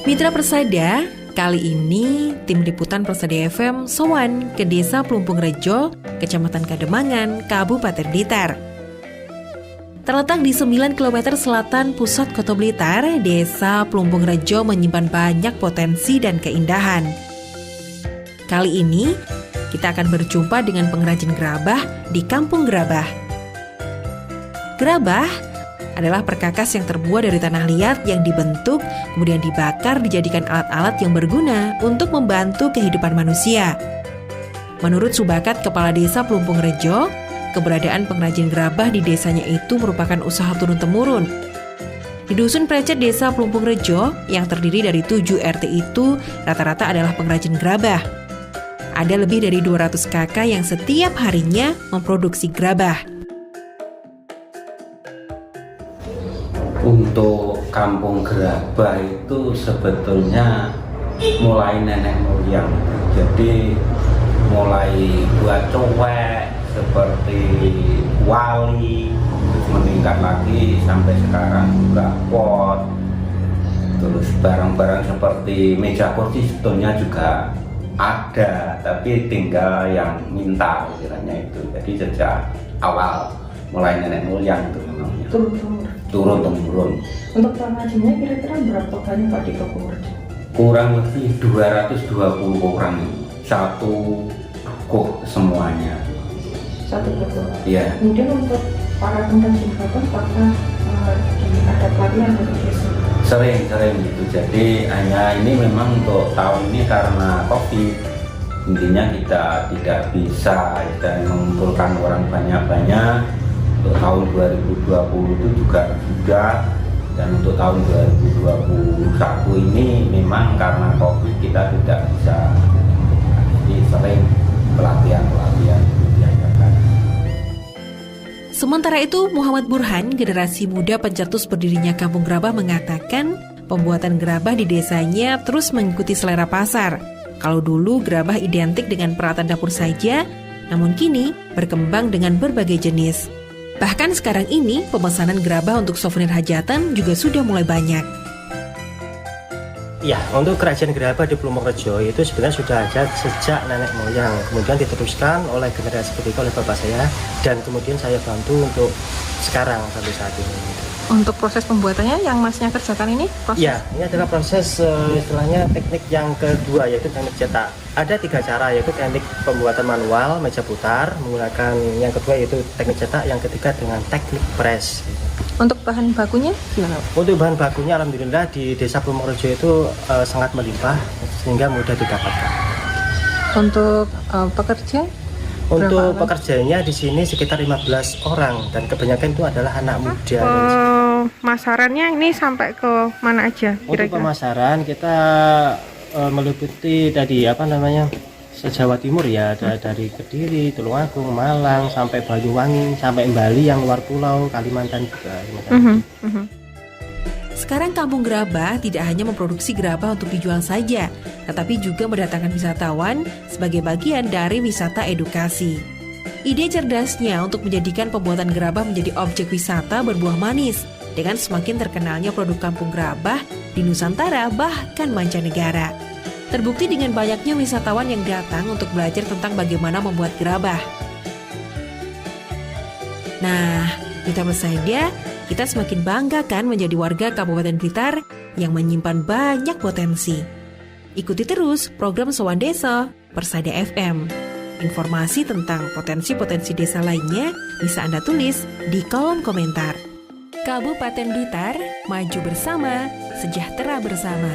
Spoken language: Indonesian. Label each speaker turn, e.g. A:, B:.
A: Mitra Persada, kali ini tim liputan Persada FM sowan ke Desa Plumpung Rejo, Kecamatan Kademangan, Kabupaten Blitar. Terletak di 9 km selatan pusat Kota Blitar, Desa Plumpung Rejo menyimpan banyak potensi dan keindahan. Kali ini, kita akan berjumpa dengan pengrajin gerabah di Kampung Gerabah. Gerabah adalah perkakas yang terbuat dari tanah liat yang dibentuk, kemudian dibakar dijadikan alat-alat yang berguna untuk membantu kehidupan manusia. Menurut Subakat Kepala Desa Plumpung Rejo, keberadaan pengrajin gerabah di desanya itu merupakan usaha turun-temurun. Di Dusun Precet Desa Plumpung Rejo, yang terdiri dari 7 RT itu, rata-rata adalah pengrajin gerabah. Ada lebih dari 200 kakak yang setiap harinya memproduksi gerabah.
B: Untuk Kampung Gerabah itu sebetulnya mulai nenek moyang. Jadi mulai buat cowek seperti wali, meningkat lagi sampai sekarang juga pot. Terus barang-barang seperti meja kursi sebetulnya juga ada, tapi tinggal yang minta kiranya itu. Jadi sejak awal mulai nenek moyang itu memangnya. Turun-temurun.
C: Untuk pengrajinnya kira-kira berapa banyak Pak di Kampung Rejo?
B: Kurang lebih 220 orang, satu kok semuanya.
C: Satu kok.
B: Iya.
C: Kemudian untuk para pengrajin gerabah, apakah ada pelatihan dari desa?
B: Sering gitu. Jadi hanya ini memang untuk tahun ini karena COVID, intinya kita tidak bisa kita mengumpulkan orang banyak-banyak. Untuk tahun 2020 itu juga sudah, dan untuk tahun 2021 ini memang karena COVID kita tidak bisa, jadi sering pelatihan diadakan.
A: Sementara itu, Muhammad Burhan, generasi muda pencetus berdirinya Kampung Gerabah, mengatakan pembuatan gerabah di desanya terus mengikuti selera pasar. Kalau dulu gerabah identik dengan peralatan dapur saja, namun kini berkembang dengan berbagai jenis. Bahkan sekarang ini, pemesanan gerabah untuk souvenir hajatan juga sudah mulai banyak.
D: Ya, untuk kerajaan gerabah di Plumpung Rejo itu sebenarnya sudah ada sejak nenek moyang. Kemudian diteruskan oleh generasi ketiga oleh bapak saya, dan kemudian saya bantu untuk sekarang sampai saat ini.
C: Untuk proses pembuatannya yang masnya kerjakan ini?
D: Ya, ini adalah proses istilahnya teknik yang kedua, yaitu teknik cetak. Ada 3 cara, yaitu teknik pembuatan manual, meja putar, menggunakan yang kedua yaitu teknik cetak, yang ketiga dengan teknik press.
C: Untuk bahan bakunya gimana?
D: Untuk bahan bakunya alhamdulillah di Desa Plumpung Rejo itu sangat melimpah sehingga mudah didapatkan. Untuk
C: pekerja?
D: Untuk pekerjanya di sini sekitar 15 orang dan kebanyakan itu adalah anak muda.
C: Pemasarannya ini sampai ke mana aja kira-kira?
D: Untuk pemasaran kita meliputi tadi se-Jawa Timur ya, ada dari Kediri, Tulungagung, Malang sampai Banyuwangi, sampai Bali yang luar pulau, Kalimantan juga.
A: Sekarang Kampung Gerabah tidak hanya memproduksi gerabah untuk dijual saja, tetapi juga mendatangkan wisatawan sebagai bagian dari wisata edukasi. Ide cerdasnya untuk menjadikan pembuatan gerabah menjadi objek wisata berbuah manis, dengan semakin terkenalnya produk Kampung Gerabah di Nusantara bahkan mancanegara. Terbukti dengan banyaknya wisatawan yang datang untuk belajar tentang bagaimana membuat gerabah. Nah, kita bersedia, kita semakin bangga kan menjadi warga Kabupaten Blitar yang menyimpan banyak potensi. Ikuti terus program Sowan Desa Persada FM. Informasi tentang potensi-potensi desa lainnya bisa Anda tulis di kolom komentar. Kabupaten Blitar, maju bersama, sejahtera bersama.